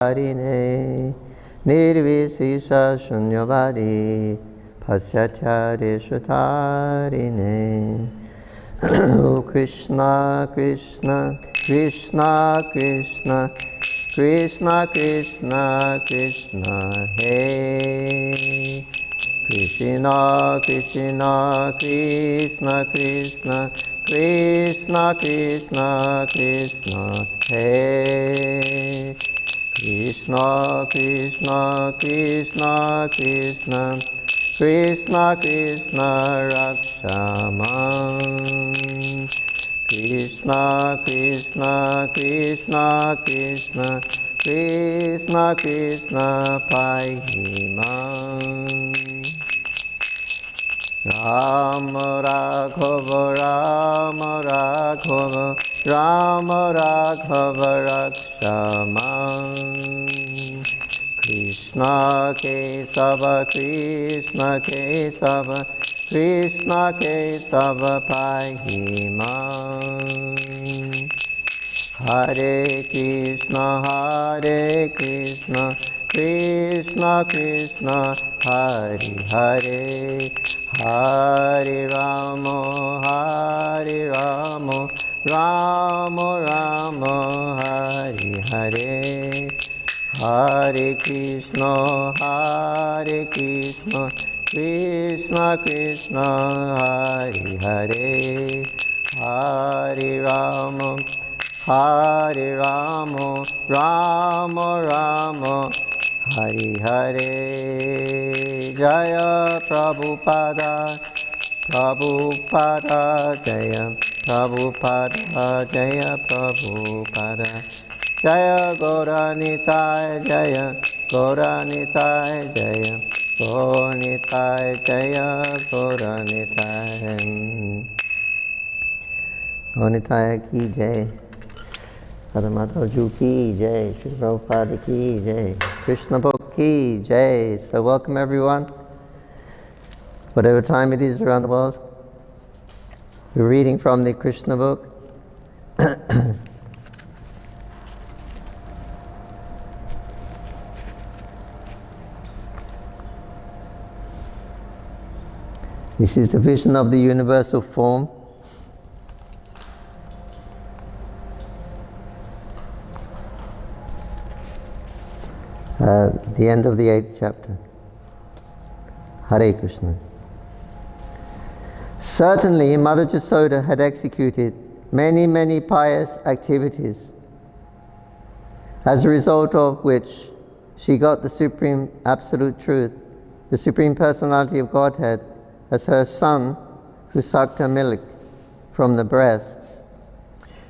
Harine Nirvisisa Shunyavadi Pasyachare Shutarine. O Krishna, Krishna, Krishna, Krishna, Krishna, Krishna, Krishna, Hey. Krishna, Krishna, Krishna, Krishna, Krishna, Krishna, Krishna, Hey. Krishna, Krishna, Krishna, Krishna, Krishna, Krishna, Rakshaman. Krishna, Krishna, Krishna, Krishna, Krishna, Krishna, Pahimam. Rama Raghava, Rama Raghava, Rama Raghava, Rakshaman. Krishna Kesava, Krishna Kesava, Krishna Kesava, Pahimam. Hare Krishna, Hare Krishna, Krishna Krishna, Hare Hare, Hare Rama, Hare Rama, Rama Rama, Hare Hare. Hare Krishna, Hare Krishna, Krishna Krishna, Hare Hare, Hare Rama, Hare Rama, Rama Rama, Hare Hare. Jaya Prabhupada, Prabhupada Jaya, Prabhupada Jaya, Prabhupada Jaya, Gauranitai Jaya, Gauranitai Jaya, Gauranitai Jaya, Gauranitai. Gauranitai ki jai, Radha Ju ki jai, Shri Prabhupada ki jai, Krishna Book ki jai. So welcome everyone, whatever time it is around the world. We're reading from the Krishna book. This is the vision of the universal form. The end of the 8th chapter. Hare Krishna. Certainly, Mother Jasoda had executed many, many pious activities, as a result of which she got the Supreme Absolute Truth, the Supreme Personality of Godhead, as her son who sucked her milk from the breasts.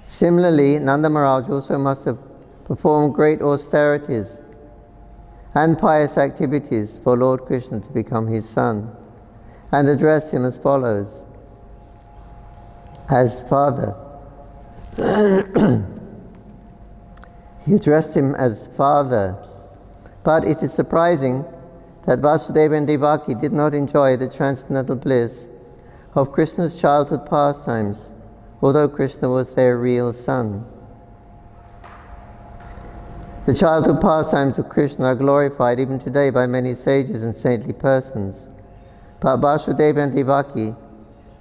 Similarly, Nanda Maharaj also must have performed great austerities and pious activities for Lord Krishna to become his son, and addressed him as follows. As father. He addressed him as father. But it is surprising that Vasudeva and Devaki did not enjoy the transcendental bliss of Krishna's childhood pastimes, although Krishna was their real son. The childhood pastimes of Krishna are glorified even today by many sages and saintly persons. But Vasudeva and Devaki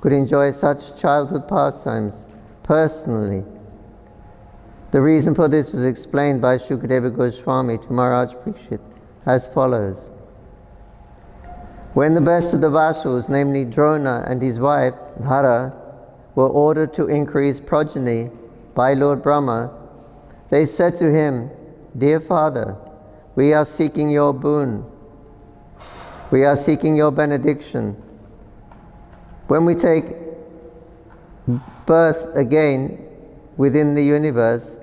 could enjoy such childhood pastimes personally. The reason for this was explained by Shukadeva Goswami to Maharaj Parikshit as follows. When the best of the Vasuls, namely Drona and his wife Dhara, were ordered to increase progeny by Lord Brahma, they said to him, "Dear father, we are seeking your boon. We are seeking your benediction. When we take birth again within the universe,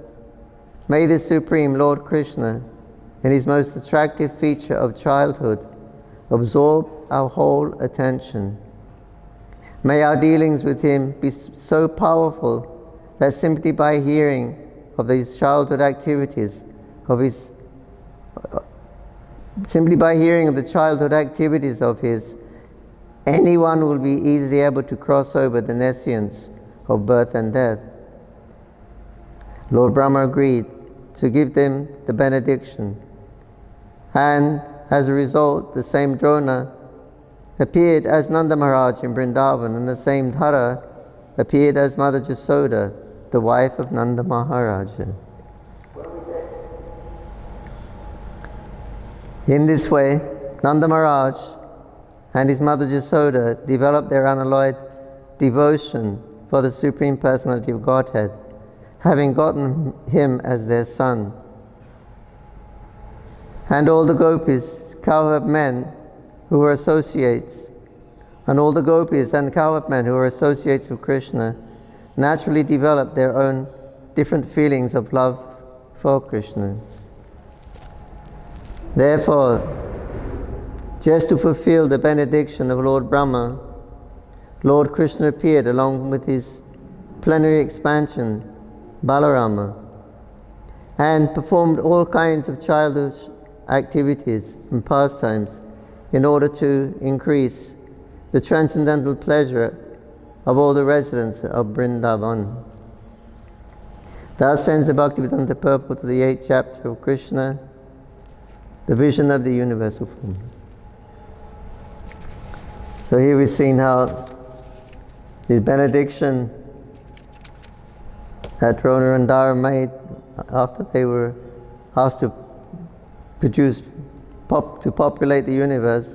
may the Supreme Lord Krishna, in his most attractive feature of childhood, absorb our whole attention. May our dealings with him be so powerful that simply by hearing of these childhood activities, simply by hearing of the childhood activities of his, anyone will be easily able to cross over the nescience of birth and death." Lord Brahma agreed to give them the benediction. And as a result, the same Drona appeared as Nanda Maharaj in Vrindavan, and the same Dhara appeared as Mother Jasoda, the wife of Nanda Maharaj. In this way, Nanda Maharaj and his mother Jasoda developed their unalloyed devotion for the Supreme Personality of Godhead, having gotten him as their son. And all the gopis, cowherd men who were associates, and all the gopis and cowherd men who were associates of Krishna, naturally developed their own different feelings of love for Krishna. Therefore, just to fulfill the benediction of Lord Brahma, Lord Krishna appeared along with his plenary expansion, Balarama, and performed all kinds of childish activities and pastimes in order to increase the transcendental pleasure of all the residents of Vrindavan. Thus ends the Bhaktivedanta purport to the 8th chapter of Krishna, the vision of the universal form. So here we've seen how the benediction that Drona and Dhara made after they were asked to populate the universe.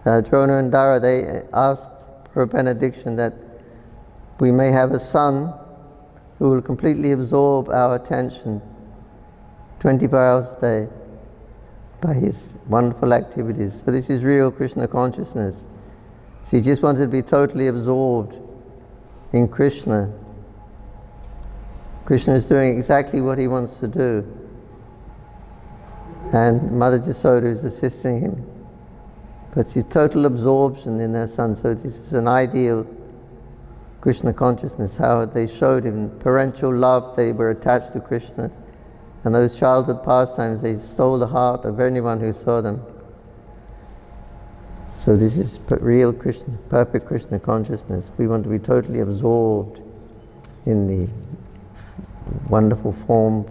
Drona and Dhara, they asked for a benediction that we may have a son who will completely absorb our attention 24 hours a day by his wonderful activities. So this is real Krishna consciousness. So he just wanted to be totally absorbed in Krishna. Krishna is doing exactly what he wants to do. And Mother Jasoda is assisting him. But she's total absorption in her son. So this is an ideal Krishna consciousness, how they showed him parental love, they were attached to Krishna. And those childhood pastimes, they stole the heart of anyone who saw them. So this is real Krishna, perfect Krishna consciousness. We want to be totally absorbed in the wonderful form,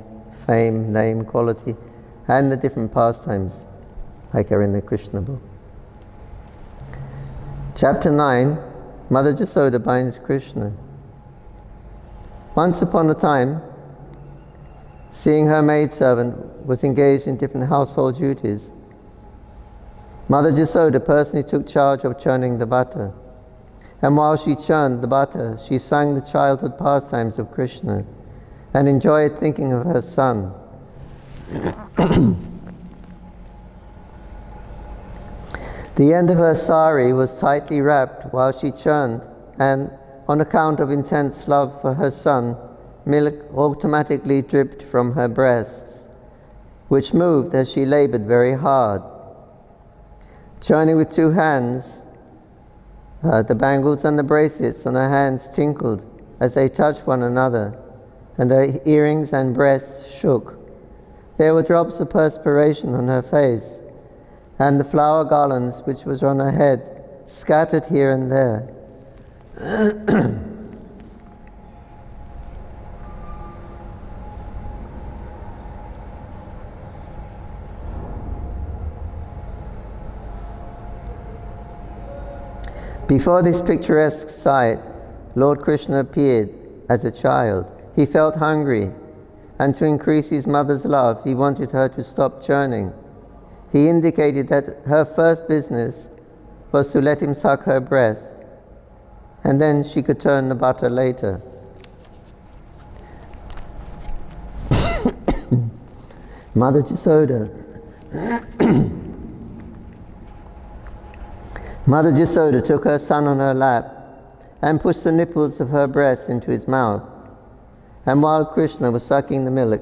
fame, name, quality, and the different pastimes like are in the Krishna book. Chapter 9, Mother Jasoda binds Krishna. Once upon a time, seeing her maidservant was engaged in different household duties, Mother Jasoda personally took charge of churning the butter. And while she churned the butter, she sang the childhood pastimes of Krishna and enjoyed thinking of her son. The end of her sari was tightly wrapped while she churned, and on account of intense love for her son, milk automatically dripped from her breasts, which moved as she labored very hard. Churning with two hands, the bangles and the bracelets on her hands tinkled as they touched one another, and her earrings and breasts shook. There were drops of perspiration on her face, and the flower garlands which was on her head scattered here and there. Before this picturesque sight, Lord Krishna appeared as a child. He felt hungry, and to increase his mother's love, he wanted her to stop churning. He indicated that her first business was to let him suck her breast, and then she could turn the butter later. Mother Jasoda Mother Jasoda took her son on her lap and pushed the nipples of her breast into his mouth. And while Krishna was sucking the milk,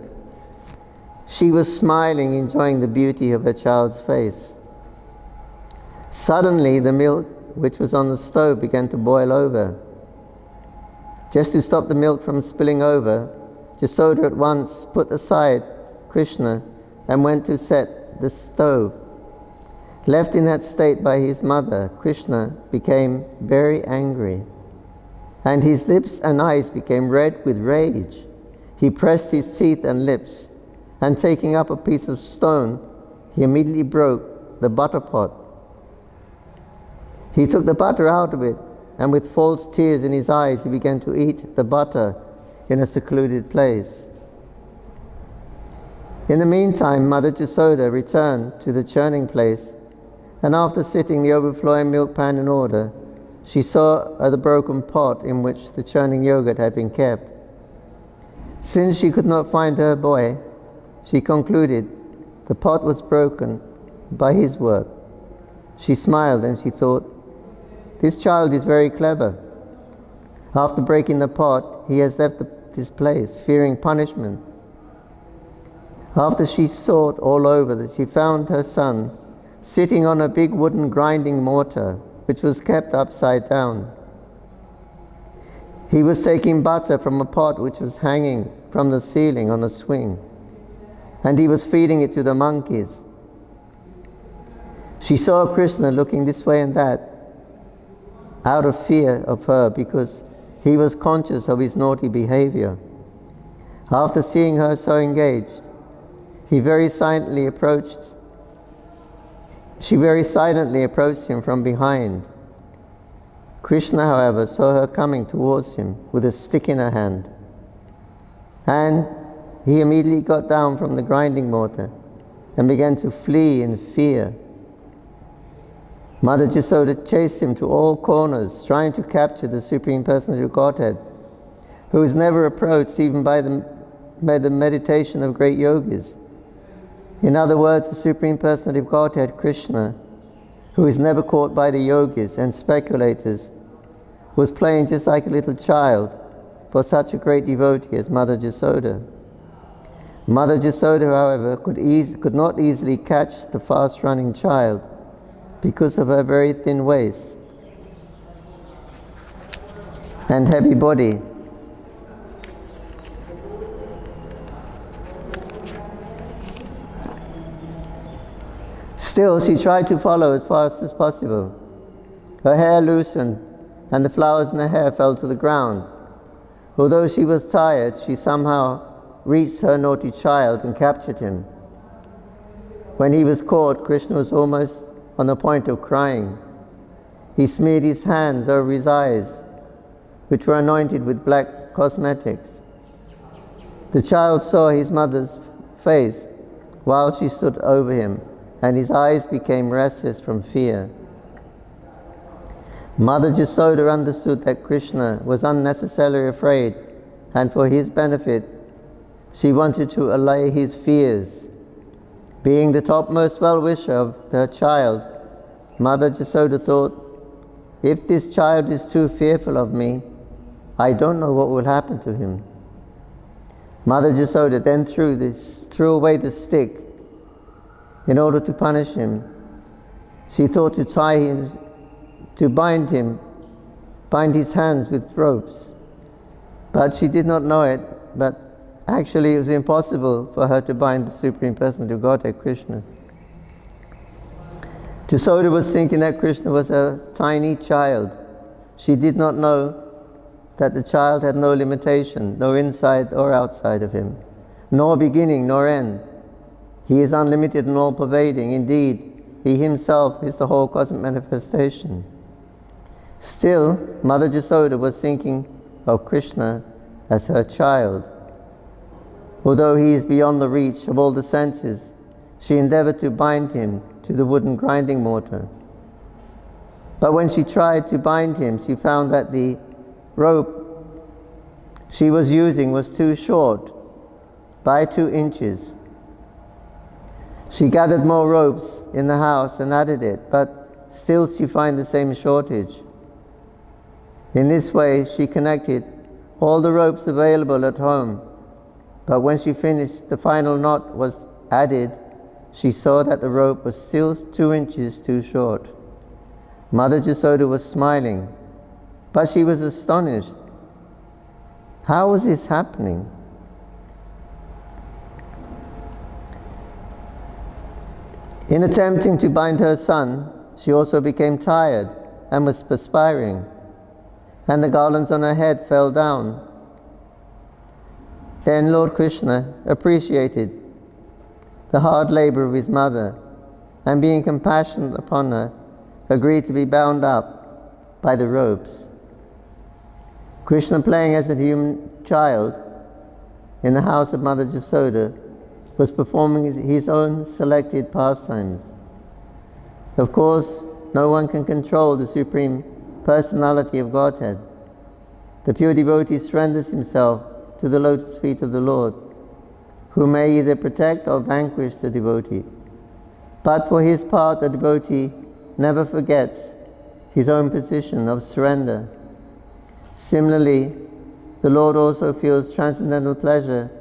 she was smiling, enjoying the beauty of her child's face. Suddenly, the milk which was on the stove began to boil over. Just to stop the milk from spilling over, Jasoda at once put aside Krishna and went to set the stove. Left in that state by his mother, Krishna became very angry, and his lips and eyes became red with rage. he pressed his teeth and lips, and taking up a piece of stone, he immediately broke the butter pot. He took the butter out of it, and with false tears in his eyes, he began to eat the butter in a secluded place. In the meantime, Mother Jasoda returned to the churning place, and after setting the overflowing milk pan in order, she saw the broken pot in which the churning yogurt had been kept. Since she could not find her boy, she concluded the pot was broken by his work. She smiled and she thought, "This child is very clever. After breaking the pot, he has left this place, fearing punishment." After she sought all over, she found her son sitting on a big wooden grinding mortar, which was kept upside down. He was taking butter from a pot which was hanging from the ceiling on a swing, and he was feeding it to the monkeys. She saw Krishna looking this way and that, out of fear of her, because he was conscious of his naughty behavior. After seeing her so engaged, she very silently approached him from behind. Krishna, however, saw her coming towards him with a stick in her hand, and he immediately got down from the grinding mortar and began to flee in fear. Mother Jasoda chased him to all corners, trying to capture the Supreme Personality of Godhead, who is never approached even by the meditation of great yogis. In other words, the Supreme Personality of Godhead, Krishna, who is never caught by the yogis and speculators, was playing just like a little child for such a great devotee as Mother Jasoda. Mother Jasoda, however, could not easily catch the fast-running child because of her very thin waist and heavy body. Still, she tried to follow as fast as possible. Her hair loosened, and the flowers in her hair fell to the ground. Although she was tired, she somehow reached her naughty child and captured him. When he was caught, Krishna was almost on the point of crying. He smeared his hands over his eyes, which were anointed with black cosmetics. The child saw his mother's face while she stood over him, and his eyes became restless from fear. Mother Jasoda understood that Krishna was unnecessarily afraid, and for his benefit, she wanted to allay his fears. Being the topmost well-wisher of her child, Mother Jasoda thought, if this child is too fearful of me, I don't know what will happen to him. Mother Jasoda then threw away the stick in order to punish him. She thought to tie him, to bind his hands with ropes. But she did not know it, but actually it was impossible for her to bind the Supreme Personality of Godhead, Krishna. Jasoda was thinking that Krishna was a tiny child. She did not know that the child had no limitation, no inside or outside of him, nor beginning nor end. He is unlimited and all-pervading. Indeed, he himself is the whole cosmic manifestation. Still, Mother Jasoda was thinking of Krishna as her child. Although he is beyond the reach of all the senses, she endeavored to bind him to the wooden grinding mortar. But when she tried to bind him, she found that the rope she was using was too short by 2 inches. She gathered more ropes in the house and added it, but still she found the same shortage. In this way, she connected all the ropes available at home, but when she finished, the final knot was added, she saw that the rope was still 2 inches too short. Mother Jasoda was smiling, but she was astonished. How was this happening? In attempting to bind her son, she also became tired and was perspiring, and the garlands on her head fell down. Then Lord Krishna appreciated the hard labor of his mother, and being compassionate upon her, agreed to be bound up by the ropes. Krishna, playing as a human child in the house of Mother Jasoda, was performing his own selected pastimes. Of course, no one can control the Supreme Personality of Godhead. The pure devotee surrenders himself to the lotus feet of the Lord, who may either protect or vanquish the devotee. But for his part, the devotee never forgets his own position of surrender. Similarly, the Lord also feels transcendental pleasure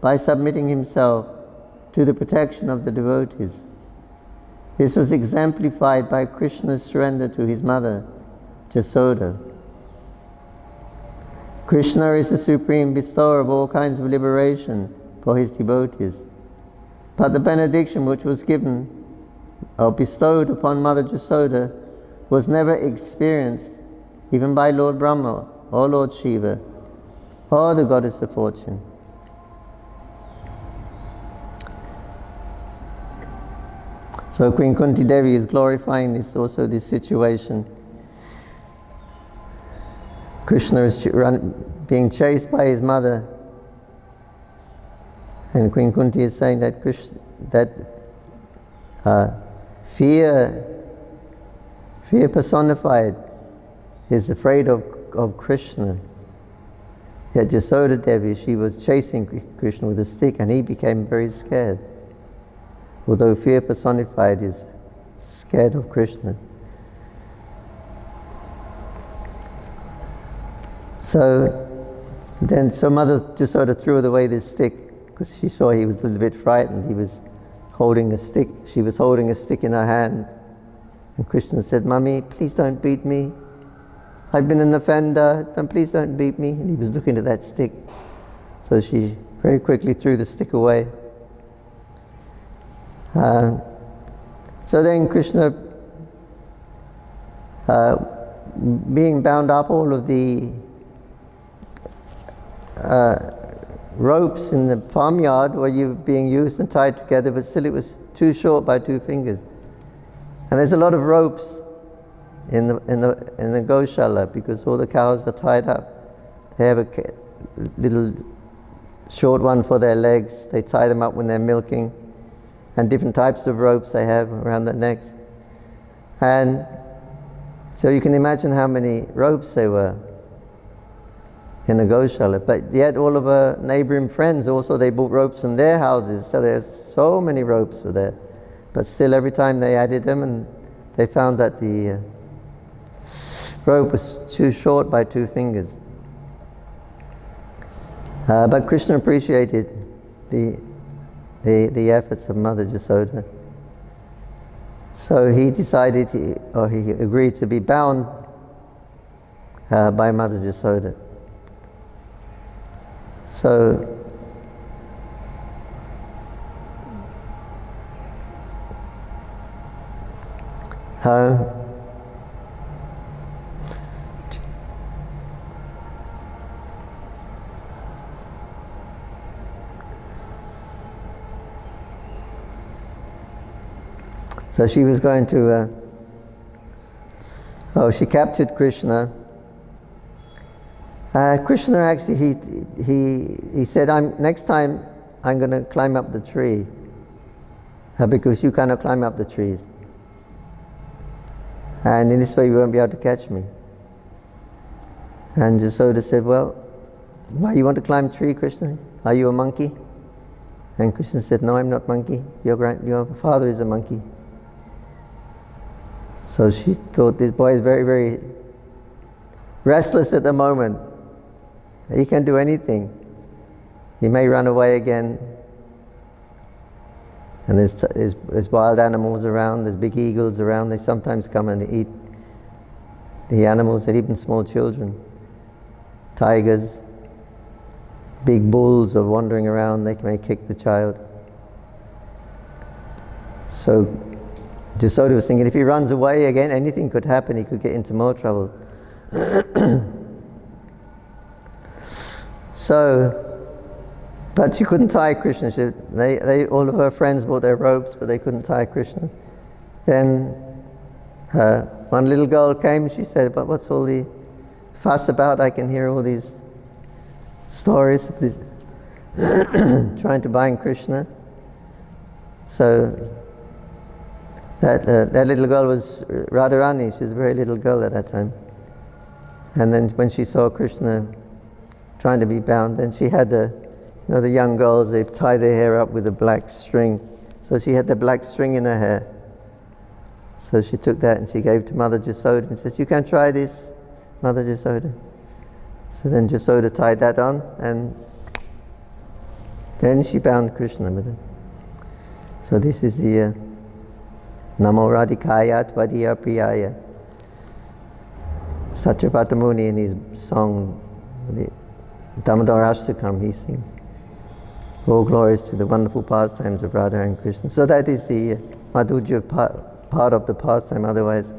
by submitting himself to the protection of the devotees. This was exemplified by Krishna's surrender to his mother, Jasoda. Krishna is the supreme bestower of all kinds of liberation for his devotees. But the benediction which was given or bestowed upon Mother Jasoda was never experienced even by Lord Brahma or Lord Shiva or the goddess of fortune. So Queen Kunti Devi is glorifying this situation. Krishna is being chased by his mother, and Queen Kunti is saying that fear personified is afraid of Krishna. Yet Jasoda Devi, she was chasing Krishna with a stick, and he became very scared. Although fear personified is scared of Krishna. So Mother Jasoda threw away this stick because she saw he was a little bit frightened. He was holding a stick. She was holding a stick in her hand. And Krishna said, "Mummy, please don't beat me. I've been an offender, and please don't beat me." And he was looking at that stick. So she very quickly threw the stick away. So then Krishna, being bound up, all of the ropes in the farmyard were being used and tied together, but still it was too short by 2 fingers. And there's a lot of ropes in the Goshala because all the cows are tied up. They have a little short one for their legs. They tie them up when they're milking, and different types of ropes they have around their necks. And so you can imagine how many ropes there were in the Goshala. But yet all of our neighboring friends also, they bought ropes from their houses, so there's so many ropes were there. But still, every time they added them, and they found that the rope was too short by 2 fingers. But Krishna appreciated the efforts of Mother Jasoda. So he decided, he agreed to be bound by Mother Jasoda. So so she was going to, she captured Krishna. Krishna actually, he said, next time I'm going to climb up the tree, because you cannot climb up the trees. And in this way you won't be able to catch me. And Jasoda said, well, why you want to climb a tree, Krishna? Are you a monkey? And Krishna said, no, I'm not monkey. Your father is a monkey. So she thought, this boy is very, very restless at the moment. He can do anything. He may run away again. And there's wild animals around, there's big eagles around. They sometimes come and eat the animals, and even small children. Tigers, big bulls are wandering around, they may kick the child. So Jasoda was thinking, if he runs away again, anything could happen, he could get into more trouble. So But she couldn't tie Krishna. All of her friends brought their ropes, but they couldn't tie Krishna. Then one little girl came. She said, "But what's all the fuss about? I can hear all these stories of this trying to bind Krishna." So that little girl was Radharani. She was a very little girl at that time. And then when she saw Krishna trying to be bound, then she had the young girls, they tie their hair up with a black string. So she had the black string in her hair. So she took that and she gave to Mother Jasoda and says, "You can try this, Mother Jasoda." So then Jasoda tied that on, and then she bound Krishna with it. So this is the Namo Radhikaya Tvadiya Priyaya. Satyabhata Muni in his song, the Damodar Ashtakam, he sings, "All glories to the wonderful pastimes of Radha and Krishna." So that is the Madhurya part of the pastime. Otherwise,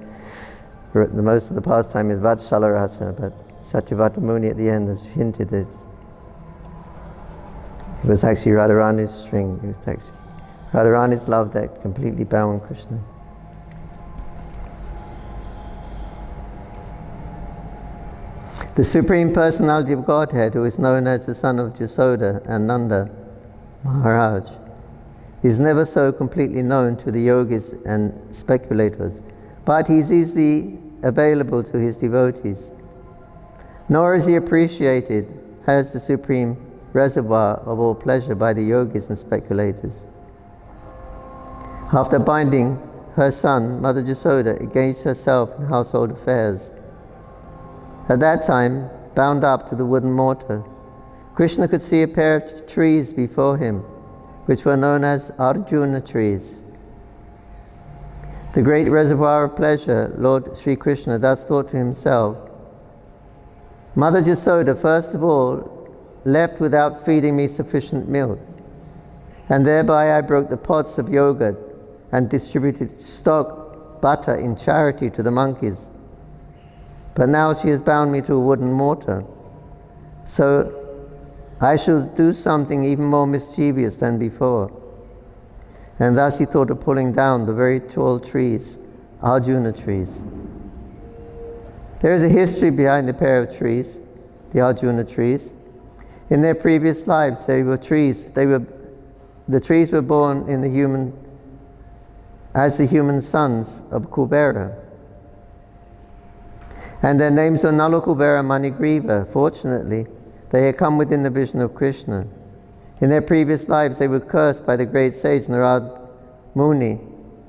the most of the pastime is Vatsala Rasa, but Satyabhata Muni at the end has hinted that it was actually Radharani's string. It was actually Radharani's love that completely bound Krishna. The Supreme Personality of Godhead, who is known as the son of Jasoda and Nanda Maharaj, is never so completely known to the yogis and speculators, but he is easily available to his devotees. Nor is he appreciated as the supreme reservoir of all pleasure by the yogis and speculators. After binding her son, Mother Jasoda engaged herself in household affairs. At that time, bound up to the wooden mortar, Krishna could see a pair of trees before him, which were known as Arjuna trees. The great reservoir of pleasure, Lord Sri Krishna thus thought to himself, "Mother Jasoda, first of all, left without feeding me sufficient milk, and thereby I broke the pots of yogurt and distributed stock butter in charity to the monkeys. But now she has bound me to a wooden mortar, so I shall do something even more mischievous than before." And thus he thought of pulling down the very tall trees, Arjuna trees. There is a history behind the pair of trees, the Arjuna trees. In their previous lives, they were trees. The trees were born as the human sons of Kubera. And their names were Nala, Kubera, Manigriva. Fortunately, they had come within the vision of Krishna. In their previous lives, they were cursed by the great sage Narad Muni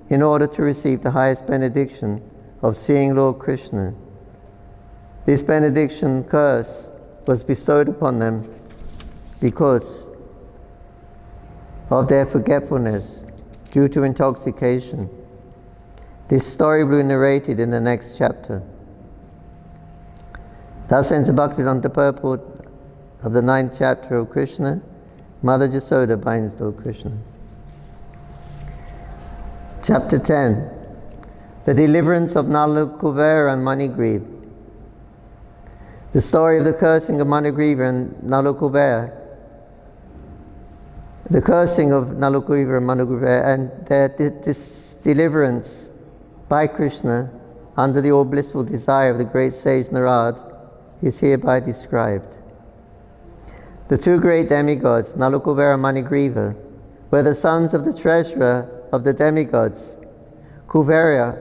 in order to receive the highest benediction of seeing Lord Krishna. This benediction curse was bestowed upon them because of their forgetfulness due to intoxication. This story will be narrated in the next chapter. Thus ends the Bhaktivedanta purport of the 9th chapter of Krishna. Mother Jasoda binds Lord Krishna. Chapter 10. The deliverance of Nala, Kubera and Manigriva. The story of the cursing of Manigriva and Nala, Kubera. The cursing of Nala, Kubera and Manigriva and their deliverance by Krishna under the all blissful desire of the great sage Narad is hereby described. The two great demigods, Nala, Kubera and Manigriva, were the sons of the treasurer of the demigods, Kubera,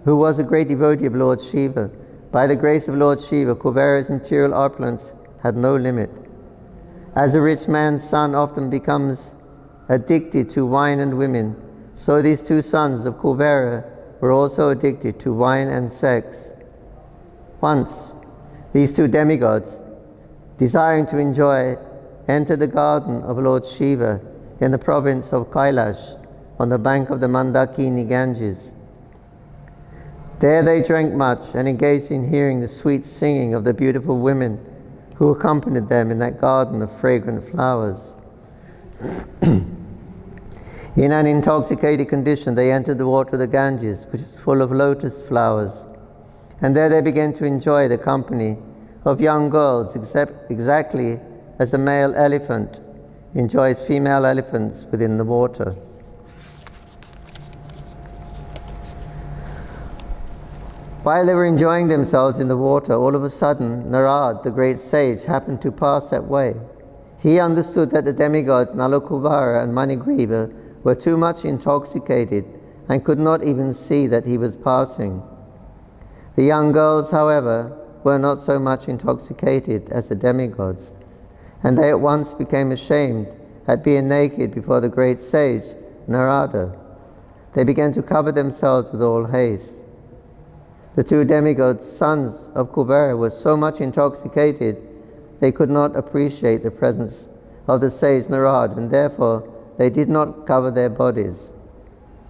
who was a great devotee of Lord Shiva. By the grace of Lord Shiva, Kubera's material opulence had no limit. As a rich man's son often becomes addicted to wine and women, so these two sons of Kubera were also addicted to wine and sex. Once, these two demigods, desiring to enjoy, entered the garden of Lord Shiva in the province of Kailash on the bank of the Mandakini Ganges. There they drank much and engaged in hearing the sweet singing of the beautiful women who accompanied them in that garden of fragrant flowers. In an intoxicated condition, they entered the water of the Ganges, which is full of lotus flowers, and there they began to enjoy the company of young girls, exactly as a male elephant enjoys female elephants within the water. While they were enjoying themselves in the water, all of a sudden Narad, the great sage, happened to pass that way. He understood that the demigods Nalakuvara and Manigriva were too much intoxicated and could not even see that he was passing. The young girls, however, were not so much intoxicated as the demigods, and they at once became ashamed at being naked before the great sage, Narada. They began to cover themselves with all haste. The two demigods, sons of Kubera, were so much intoxicated they could not appreciate the presence of the sage Narada, and therefore they did not cover their bodies.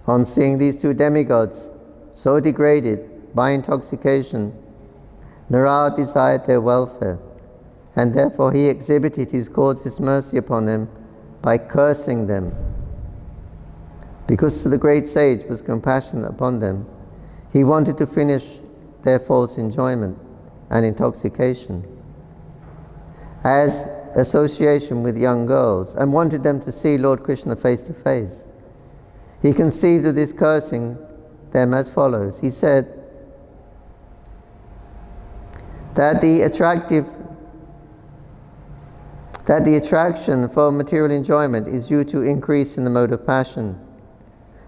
On seeing these two demigods so degraded by intoxication, Narada desired their welfare, and therefore he exhibited his gorgeous mercy upon them by cursing them. Because the great sage was compassionate upon them, he wanted to finish their false enjoyment and intoxication as association with young girls, and wanted them to see Lord Krishna face to face. He conceived of this cursing them as follows. He said that the attraction for material enjoyment is due to increase in the mode of passion.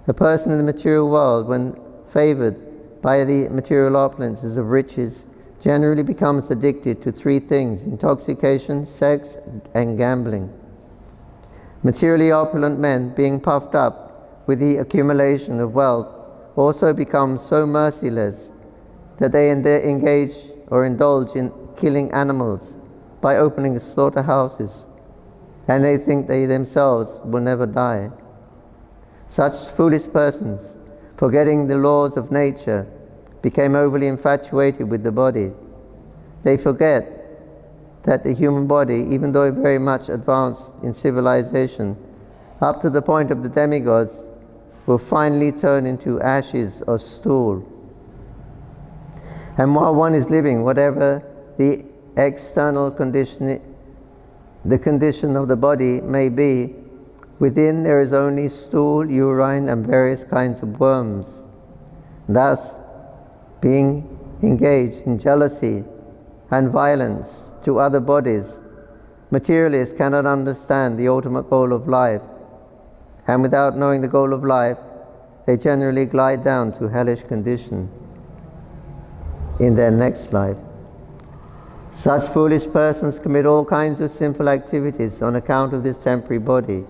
A person in the material world, when favored by the material opulences of riches, generally becomes addicted to three things: intoxication, sex, and gambling. Materially opulent men, being puffed up with the accumulation of wealth, also become so merciless that they engage or indulge in killing animals by opening slaughterhouses, and they think they themselves will never die. Such foolish persons, forgetting the laws of nature, became overly infatuated with the body. They forget that the human body, even though very much advanced in civilization, up to the point of the demigods, will finally turn into ashes or stool. And while one is living, whatever the external condition, the condition of the body may be, within there is only stool, urine, and various kinds of worms. Thus, being engaged in jealousy and violence to other bodies, materialists cannot understand the ultimate goal of life, and without knowing the goal of life, they generally glide down to hellish condition in their next life. Such foolish persons commit all kinds of sinful activities on account of this temporary body,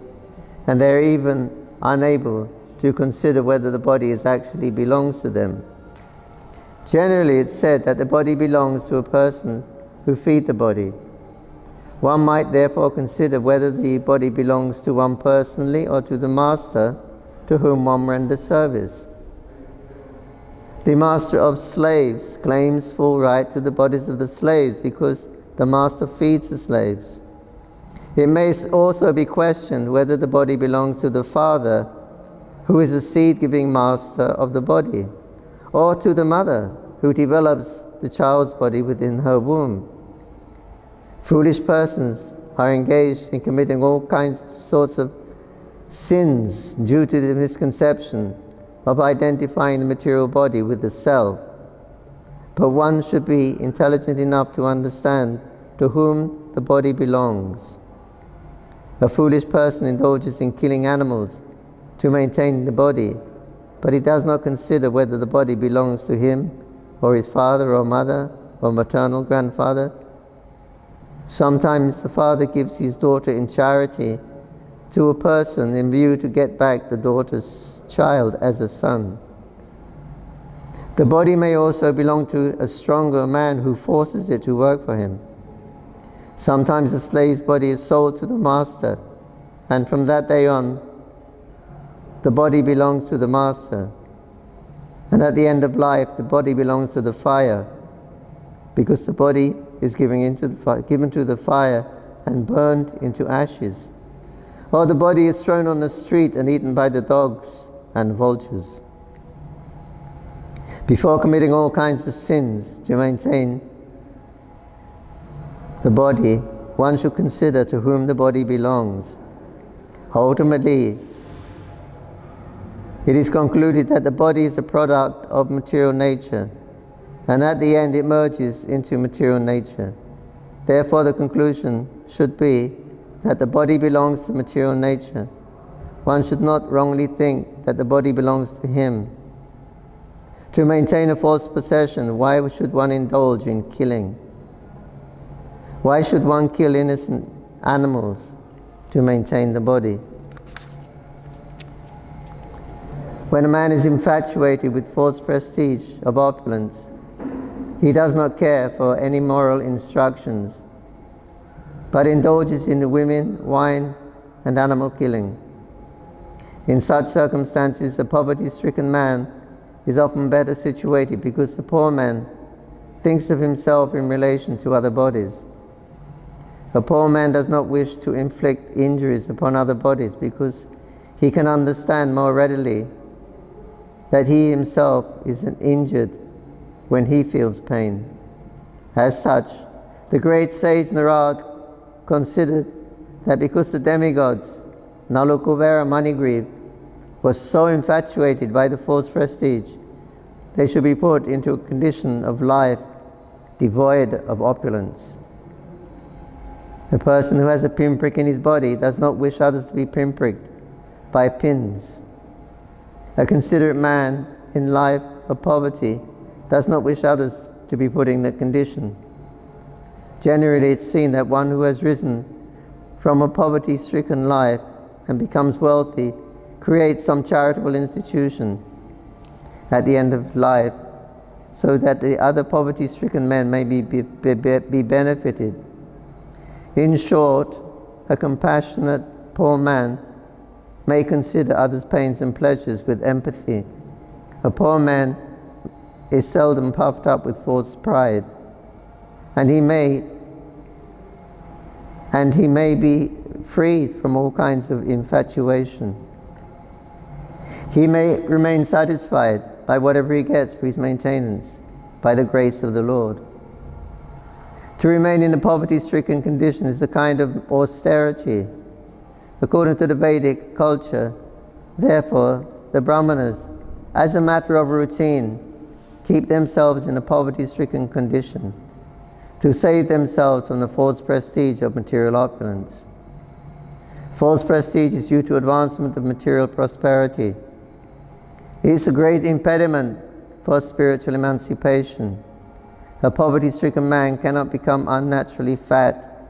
and they are even unable to consider whether the body actually belongs to them. Generally, it's said that the body belongs to a person who feeds the body. One might therefore consider whether the body belongs to one personally or to the master to whom one renders service. The master of slaves claims full right to the bodies of the slaves because the master feeds the slaves. It may also be questioned whether the body belongs to the father, who is the seed-giving master of the body, or to the mother, who develops the child's body within her womb. Foolish persons are engaged in committing all sorts of sins due to the misconception of identifying the material body with the self. But one should be intelligent enough to understand to whom the body belongs. A foolish person indulges in killing animals to maintain the body, but he does not consider whether the body belongs to him or his father or mother or maternal grandfather. Sometimes the father gives his daughter in charity to a person in view to get back the daughter's child as a son. The body may also belong to a stronger man who forces it to work for him. Sometimes the slave's body is sold to the master, and from that day on, the body belongs to the master. And at the end of life, the body belongs to the fire, because the body is given to the fire and burned into ashes. Or the body is thrown on the street and eaten by the dogs and vultures. Before committing all kinds of sins to maintain the body, one should consider to whom the body belongs Ultimately, it is concluded that the body is a product of material nature, and at the end it merges into material nature. Therefore, the conclusion should be that the body belongs to material nature. One should not wrongly think that the body belongs to him. To maintain a false possession, why should one indulge in killing? Why should one kill innocent animals to maintain the body? When a man is infatuated with false prestige of opulence, he does not care for any moral instructions, but indulges in the women, wine, and animal killing. In such circumstances, a poverty-stricken man is often better situated because the poor man thinks of himself in relation to other bodies. A poor man does not wish to inflict injuries upon other bodies because he can understand more readily that he himself is injured when he feels pain. As such, the great sage Narad considered that because the demigods, Nalukuvera Manigriv, was so infatuated by the false prestige, they should be put into a condition of life devoid of opulence. A person who has a pinprick in his body does not wish others to be pinpricked by pins. A considerate man in life of poverty does not wish others to be put in that condition. Generally, it's seen that one who has risen from a poverty-stricken life and becomes wealthy creates some charitable institution at the end of life so that the other poverty-stricken men may be benefited. In short, a compassionate poor man may consider others' pains and pleasures with empathy. A poor man is seldom puffed up with false pride, and he may be freed from all kinds of infatuation. He may remain satisfied by whatever he gets for his maintenance, by the grace of the Lord. To remain in a poverty-stricken condition is a kind of austerity. According to the Vedic culture, therefore, the Brahmanas, as a matter of routine, keep themselves in a poverty-stricken condition to save themselves from the false prestige of material opulence. False prestige is due to advancement of material prosperity. It is a great impediment for spiritual emancipation. A poverty-stricken man cannot become unnaturally fat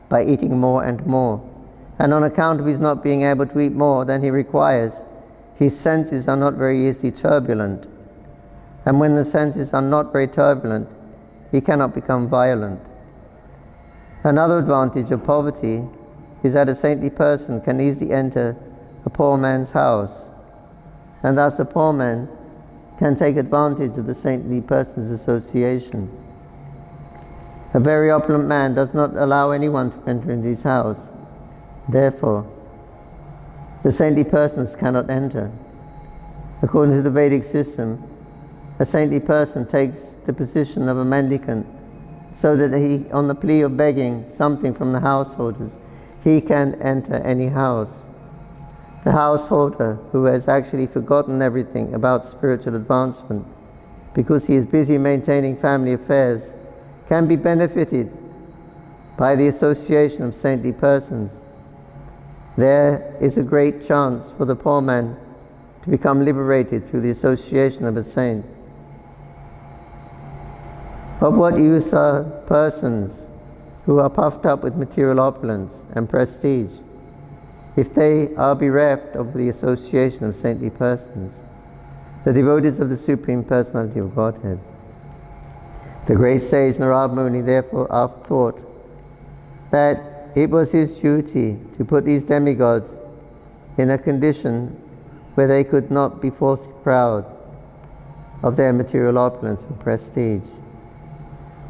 by eating more and more. And on account of his not being able to eat more than he requires, his senses are not very easily turbulent. And when the senses are not very turbulent, he cannot become violent. Another advantage of poverty is that a saintly person can easily enter a poor man's house, and thus a poor man can take advantage of the saintly person's association. A very opulent man does not allow anyone to enter into his house. Therefore, the saintly persons cannot enter. According to the Vedic system, a saintly person takes the position of a mendicant so that he, on the plea of begging something from the householders, he can enter any house. The householder who has actually forgotten everything about spiritual advancement because he is busy maintaining family affairs can be benefited by the association of saintly persons. There is a great chance for the poor man to become liberated through the association of a saint. Of what use are persons who are puffed up with material opulence and prestige if they are bereft of the association of saintly persons, the devotees of the Supreme Personality of Godhead? The great sage Narad Muni therefore thought that it was his duty to put these demigods in a condition where they could not be falsely proud of their material opulence and prestige.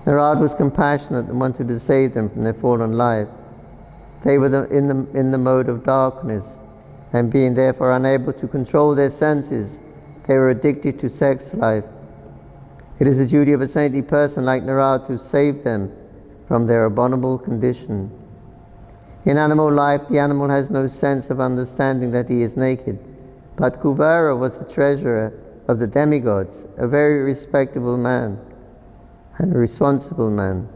Narad was compassionate and wanted to save them from their fallen life. They were in the mode of darkness, and being therefore unable to control their senses, they were addicted to sex life. It is the duty of a saintly person like Narad to save them from their abominable condition. In animal life, the animal has no sense of understanding that he is naked. But Kubera was the treasurer of the demigods, a very respectable man and a responsible man.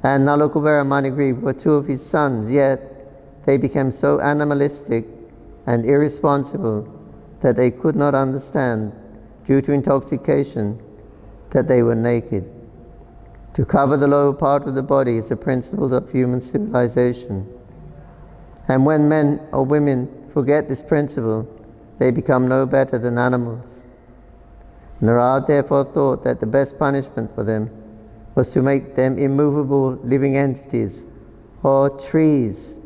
And Nalakubera and Manigriva were two of his sons, yet they became so animalistic and irresponsible that they could not understand, due to intoxication, that they were naked. To cover the lower part of the body is a principle of human civilization. And when men or women forget this principle, they become no better than animals. Narad therefore thought that the best punishment for them was to make them immovable living entities, or trees.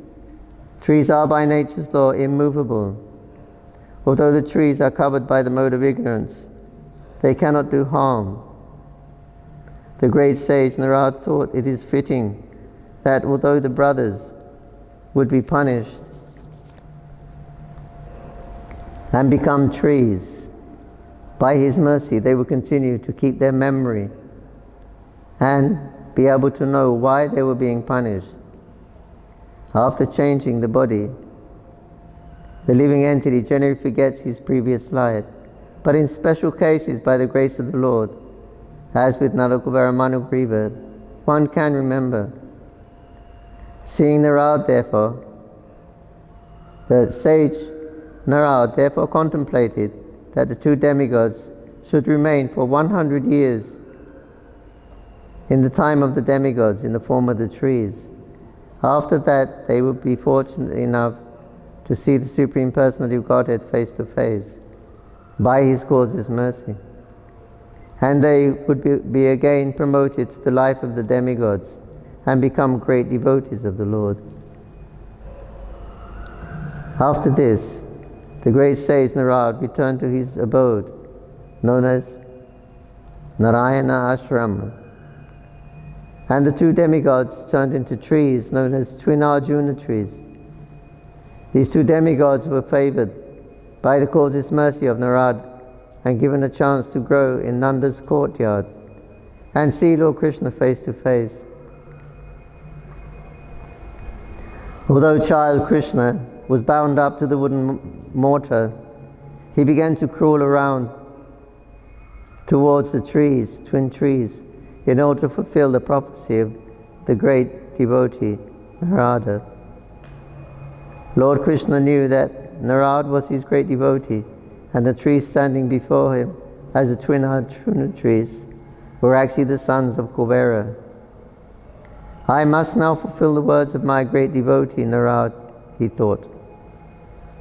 Trees are by nature's law immovable. Although the trees are covered by the mode of ignorance, they cannot do harm. The great sage Narad thought it is fitting that although the brothers would be punished and become trees, by his mercy they would continue to keep their memory and be able to know why they were being punished. After changing the body, the living entity generally forgets his previous life, but in special cases, by the grace of the Lord, as with Nalakubera Manugriva, one can remember. Seeing Narad, therefore, the sage Narad therefore contemplated that the two demigods should remain for 100 years in the time of the demigods in the form of the trees. After that, they would be fortunate enough to see the Supreme Personality of Godhead face to face by his causeless mercy. And they would be again promoted to the life of the demigods and become great devotees of the Lord. After this, the great sage Narad returned to his abode, known as Narayana Ashram. And the two demigods turned into trees, known as twin Arjuna trees. These two demigods were favored by the causeless mercy of Narad and given a chance to grow in Nanda's courtyard and see Lord Krishna face to face. Although child Krishna was bound up to the wooden mortar, he began to crawl around towards the trees, twin trees, in order to fulfill the prophecy of the great devotee Narada. Lord Krishna knew that Narad was his great devotee, and the trees standing before him as the twin Arjuna trees were actually the sons of Kubera. I must now fulfill the words of my great devotee Narad, he thought.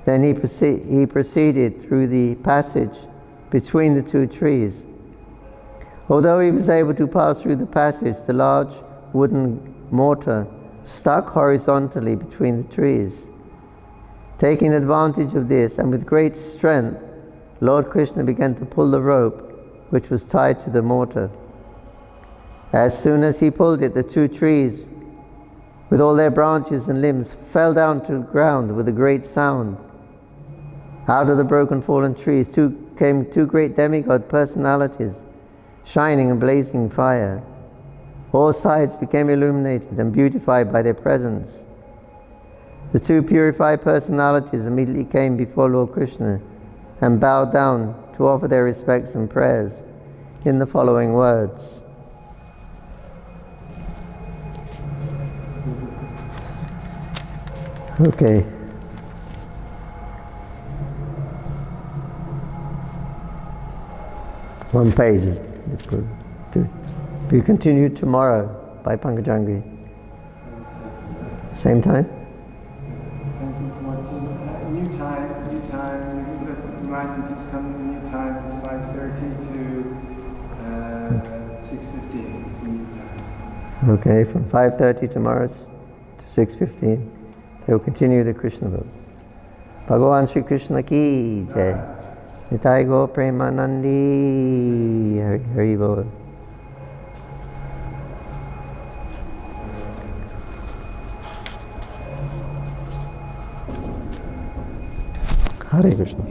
Then he proceeded through the passage between the two trees. Although he was able to pass through the passage, the large wooden mortar stuck horizontally between the trees. Taking advantage of this, and with great strength, Lord Krishna began to pull the rope which was tied to the mortar. As soon as he pulled it, the two trees, with all their branches and limbs, fell down to the ground with a great sound. Out of the broken fallen trees came two great demigod personalities, shining and blazing fire. All sides became illuminated and beautified by their presence. The two purified personalities immediately came before Lord Krishna and bowed down to offer their respects and prayers in the following words. Okay. One page is good. To be continued tomorrow by Pankajangri. Same time? New time. Remind me, please come the new time is 5:30 to 6:15. It's the new time. Okay, from 5:30 tomorrow to 6:15. He'll continue the Krishna book. Bhagavan Sri Krishna ki jai. Nitai Go Premanandi. Hari Bol. Hare Krishna.